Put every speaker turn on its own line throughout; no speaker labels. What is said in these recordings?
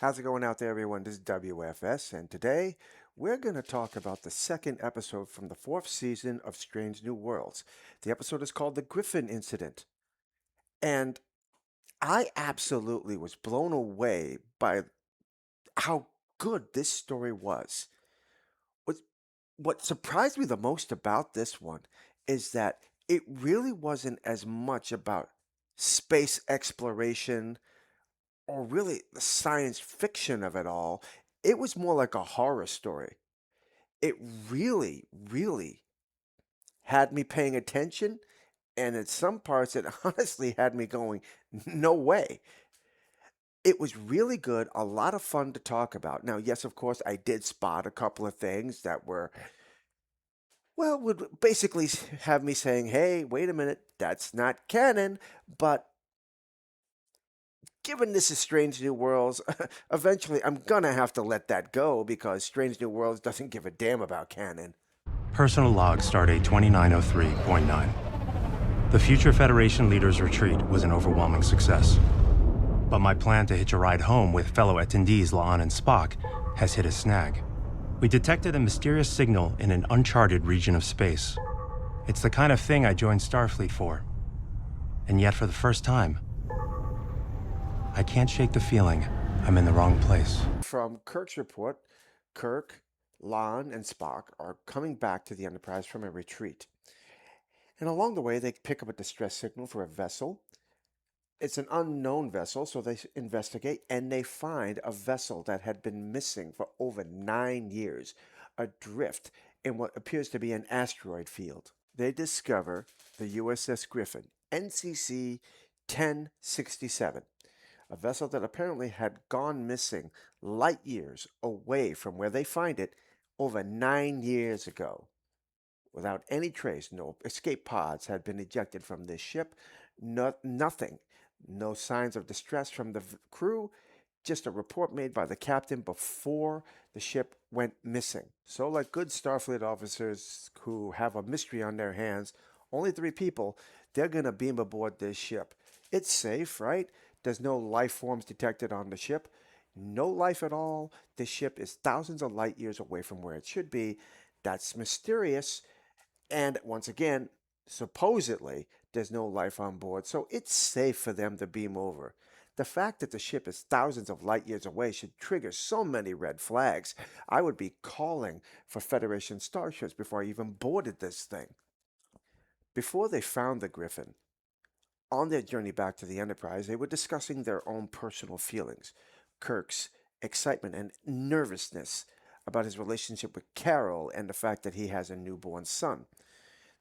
How's it going out there, everyone? This is W.F.S, and today we're going to talk about the second episode from the fourth season of Strange New Worlds. The episode is called The Griffin Incident, and I absolutely was blown away by how good this story was. What, what surprised me the most about this one is that it really wasn't as much about space exploration or really the science fiction of it all. It was more like a horror story. It really had me paying attention, and in some parts, it honestly had me going, no way. It was really good, a lot of fun to talk about. Now, yes, of course, I did spot a couple of things that were, well, would basically have me saying, hey, wait a minute, that's not canon. But given this is Strange New Worlds, eventually I'm gonna have to let that go because Strange New Worlds doesn't give a damn about canon.
Personal log stardate 2903.9. The future Federation leader's retreat was an overwhelming success. But my plan to hitch a ride home with fellow attendees La'an and Spock has hit a snag. We detected a mysterious signal in an uncharted region of space. It's the kind of thing I joined Starfleet for. And yet, for the first time, I can't shake the feeling I'm in the wrong place.
From Kirk's report, Kirk, Lon, and Spock are coming back to the Enterprise from a retreat. And along the way, they pick up a distress signal for a vessel. It's an unknown vessel, so they investigate and they find a vessel that had been missing for over 9 years, adrift in what appears to be an asteroid field. They discover the USS Griffen, NCC 1067, a vessel that apparently had gone missing light years away from where they find it over 9 years ago. Without any trace, no escape pods had been ejected from this ship, nothing, no signs of distress from the crew, just a report made by the captain before the ship went missing. So, like good Starfleet officers who have a mystery on their hands, only 3 people, they're going to beam aboard this ship. It's safe, right? There's no life forms detected on the ship. No life at all. The ship is thousands of light years away from where it should be. That's mysterious. And once again, supposedly, there's no life on board, so it's safe for them to beam over. The fact that the ship is thousands of light years away should trigger so many red flags. I would be calling for Federation starships before I even boarded this thing. Before they found the Griffin, on their journey back to the Enterprise, they were discussing their own personal feelings. Kirk's excitement and nervousness about his relationship with Carol and the fact that he has a newborn son.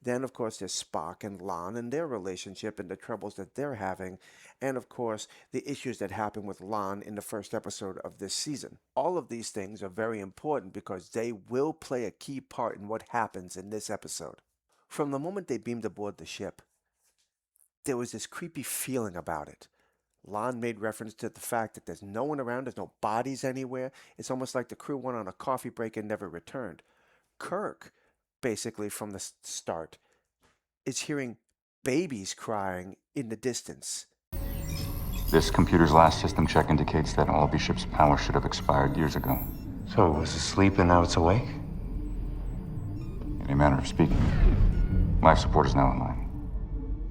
Then, of course, there's Spock and Lon and their relationship and the troubles that they're having, and of course, the issues that happen with Lon in the first episode of this season. All of these things are very important because they will play a key part in what happens in this episode. From the moment they beamed aboard the ship, there was this creepy feeling about it. Lon made reference to the fact that there's no one around, there's no bodies anywhere. It's almost like the crew went on a coffee break and never returned. Kirk, basically from the start, is hearing babies crying in the distance.
This computer's last system check indicates that all Bishop's power should have expired years ago.
So it was asleep and now it's awake?
In a manner of speaking. Life support is now online.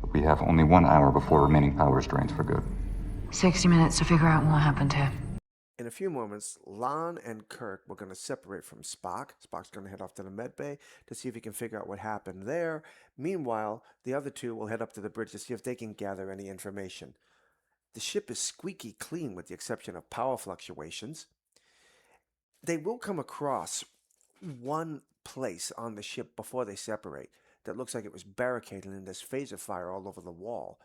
But we have only 1 hour before remaining power is drained for good.
60 minutes to figure out what happened to him.
In a few moments, Lon and Kirk were going to separate from Spock. Spock's going to head off to the med bay to see if he can figure out what happened there. Meanwhile, the other two will head up to the bridge to see if they can gather any information. The ship is squeaky clean with the exception of power fluctuations. They will come across one place on the ship before they separate that looks like it was barricaded and there's phaser fire all over the wall.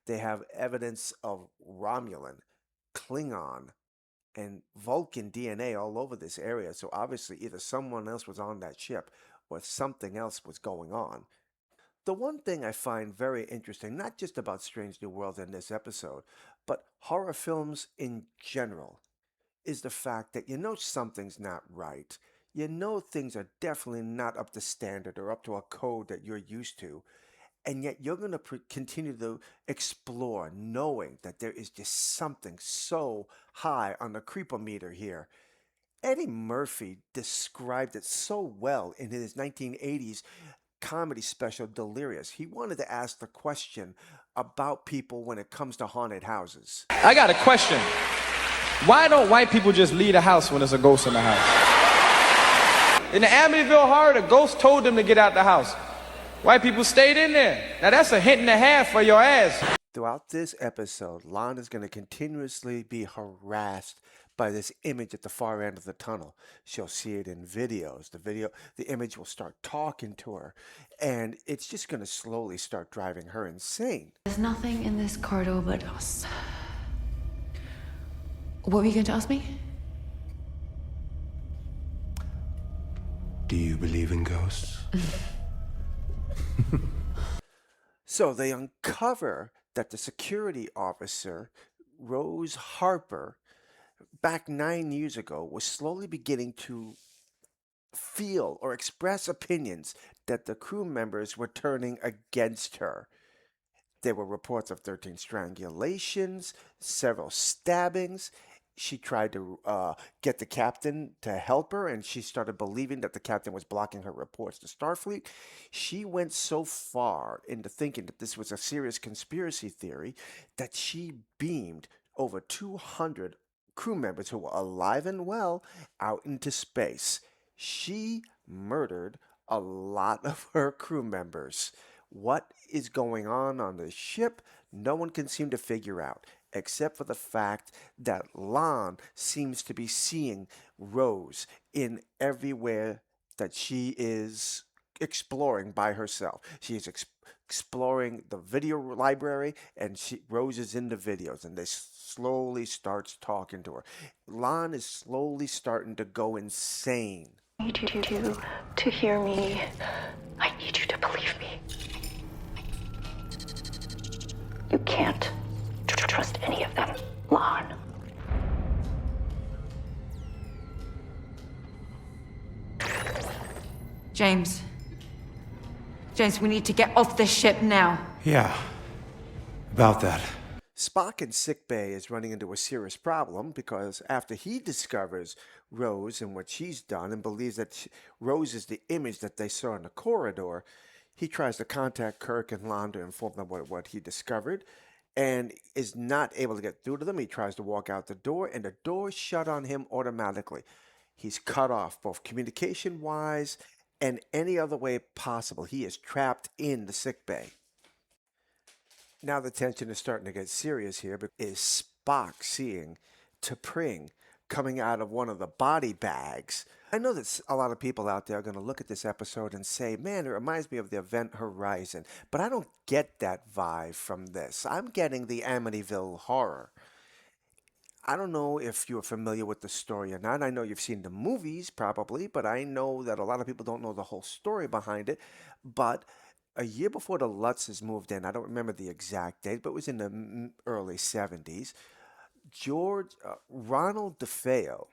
They have evidence of Romulan, Klingon, and Vulcan DNA all over this area, so obviously either someone else was on that ship or something else was going on. The one thing I find very interesting, not just about Strange New Worlds in this episode, but horror films in general, is the fact that you know something's not right. You know things are definitely not up to standard or up to a code that you're used to. And yet you're going to continue to explore, knowing that there is just something so high on the creepometer here. Eddie Murphy described it so well in his 1980s comedy special Delirious. He wanted to ask the question about people when it comes to haunted houses.
I got a question. Why don't white people just leave the house when there's a ghost in the house? In the Amityville horror, the ghost told them to get out the house. White people stayed in there. Now that's a hint and a half for your ass.
Throughout this episode, Lon is going to continuously be harassed by this image at the far end of the tunnel. She'll see it in videos. The image will start talking to her, and it's just going to slowly start driving her insane.
There's nothing in this corridor but us. What were you going to ask me?
Do you believe in ghosts?
So they uncover that the security officer, Rose Harper, back 9 years ago, was slowly beginning to feel or express opinions that the crew members were turning against her. There were reports of 13 strangulations, several stabbings. She tried to get the captain to help her, and she started believing that the captain was blocking her reports to Starfleet. She went so far into thinking that this was a serious conspiracy theory that she beamed over 200 crew members who were alive and well out into space. She murdered a lot of her crew members. What is going on the ship? No one can seem to figure out, except for the fact that Lon seems to be seeing Rose in everywhere that she is exploring by herself. She is exploring the video library, and Rose is in the videos, and they slowly starts talking to her. Lon is slowly starting to go insane.
I need you to hear me. I need you to believe me. You can't trust any of them, Lon.
James, we need to get off this ship now.
Yeah, about that.
Spock in sickbay is running into a serious problem because after he discovers Rose and what she's done and believes that Rose is the image that they saw in the corridor, he tries to contact Kirk and Lon to inform them what he discovered and is not able to get through to them. He tries to walk out the door, and the door shut on him automatically. He's cut off both communication-wise and any other way possible. He is trapped in the sickbay. Now the tension is starting to get serious here because is Spock seeing T'Pring coming out of one of the body bags. I know that a lot of people out there are going to look at this episode and say, man, it reminds me of the Event Horizon. But I don't get that vibe from this. I'm getting the Amityville horror. I don't know if you're familiar with the story or not. I know you've seen the movies probably, but I know that a lot of people don't know the whole story behind it. But a year before the Lutzes moved in, I don't remember the exact date, but it was in the early 70s, Ronald DeFeo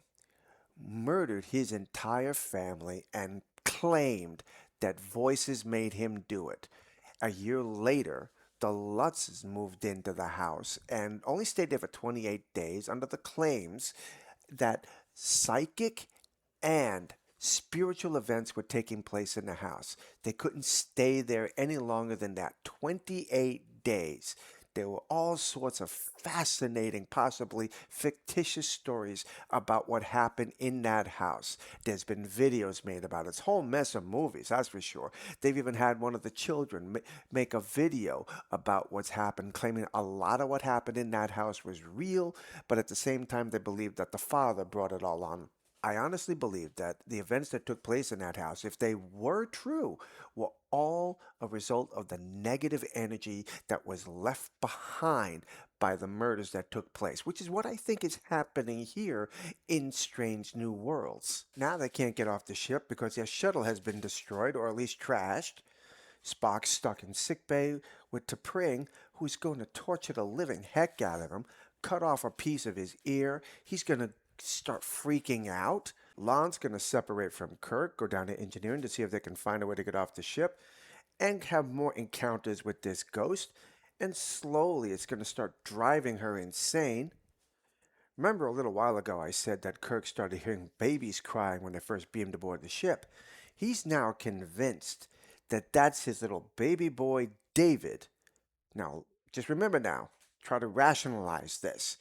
murdered his entire family and claimed that voices made him do it. A year later, the Lutzes moved into the house and only stayed there for 28 days under the claims that psychic and spiritual events were taking place in the house. They couldn't stay there any longer than that. 28 days. There were all sorts of fascinating, possibly fictitious stories about what happened in that house. There's been videos made about it. It's a whole mess of movies, that's for sure. They've even had one of the children make a video about what's happened, claiming a lot of what happened in that house was real, but at the same time they believed that the father brought it all on. I honestly believe that the events that took place in that house, if they were true, were all a result of the negative energy that was left behind by the murders that took place, which is what I think is happening here in Strange New Worlds. Now they can't get off the ship because their shuttle has been destroyed, or at least trashed. Spock's stuck in sickbay with T'Pring, who's going to torture the living heck out of him, cut off a piece of his ear. He's going to start freaking out. Lon's going to separate from Kirk, go down to engineering to see if they can find a way to get off the ship. and have more encounters with this ghost, and slowly it's going to start driving her insane. Remember a little while ago I said that Kirk started hearing babies crying when they first beamed aboard the ship? He's now convinced that that's his little baby boy, David. Now, just remember now, try to rationalize this.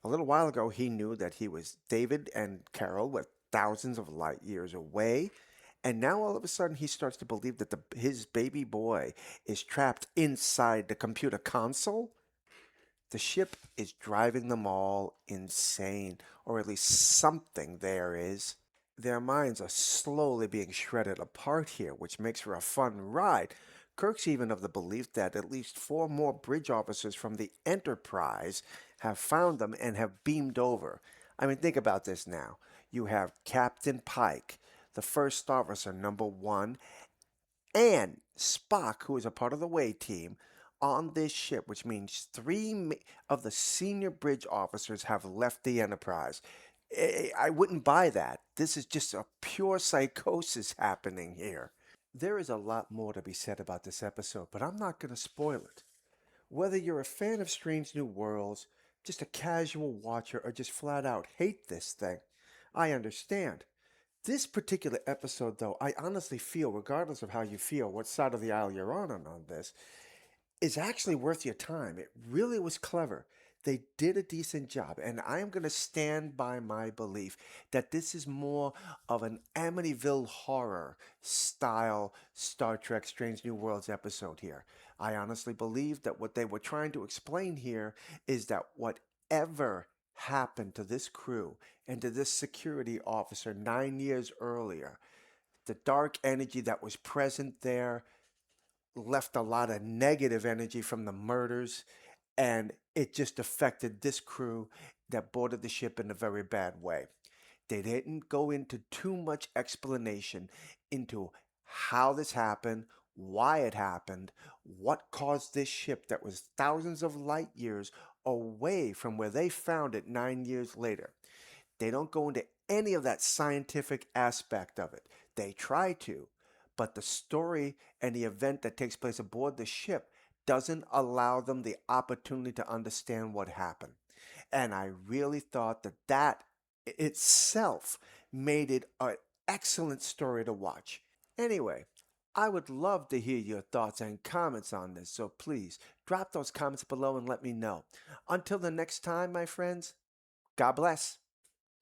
A little while ago, he knew that he was David and Carol were thousands of light years away. And now all of a sudden, he starts to believe that his baby boy is trapped inside the computer console. The ship is driving them all insane, or at least something there is. Their minds are slowly being shredded apart here, which makes for a fun ride. Kirk's even of the belief that at least 4 more bridge officers from the Enterprise have found them and have beamed over. I mean, think about this now. You have Captain Pike, the first officer, number 1, and Spock, who is a part of the Way team, on this ship, which means 3 of the senior bridge officers have left the Enterprise. I wouldn't buy that. This is just a pure psychosis happening here. There is a lot more to be said about this episode, but I'm not going to spoil it. Whether you're a fan of Strange New Worlds, just a casual watcher, or just flat out hate this thing, I understand. This particular episode, though, I honestly feel, regardless of how you feel, what side of the aisle you're on this, is actually worth your time. It really was clever. They did a decent job, and I am going to stand by my belief that this is more of an Amityville horror style Star Trek Strange New Worlds episode here. I honestly believe that what they were trying to explain here is that whatever happened to this crew and to this security officer 9 years earlier, the dark energy that was present there left a lot of negative energy from the murders, and it just affected this crew that boarded the ship in a very bad way. They didn't go into too much explanation into how this happened, why it happened, what caused this ship that was thousands of light years away from where they found it 9 years later. They don't go into any of that scientific aspect of it. They try to, but the story and the event that takes place aboard the ship doesn't allow them the opportunity to understand what happened. And I really thought that that itself made it an excellent story to watch. Anyway, I would love to hear your thoughts and comments on this, so please drop those comments below and let me know. Until the next time, my friends, God bless.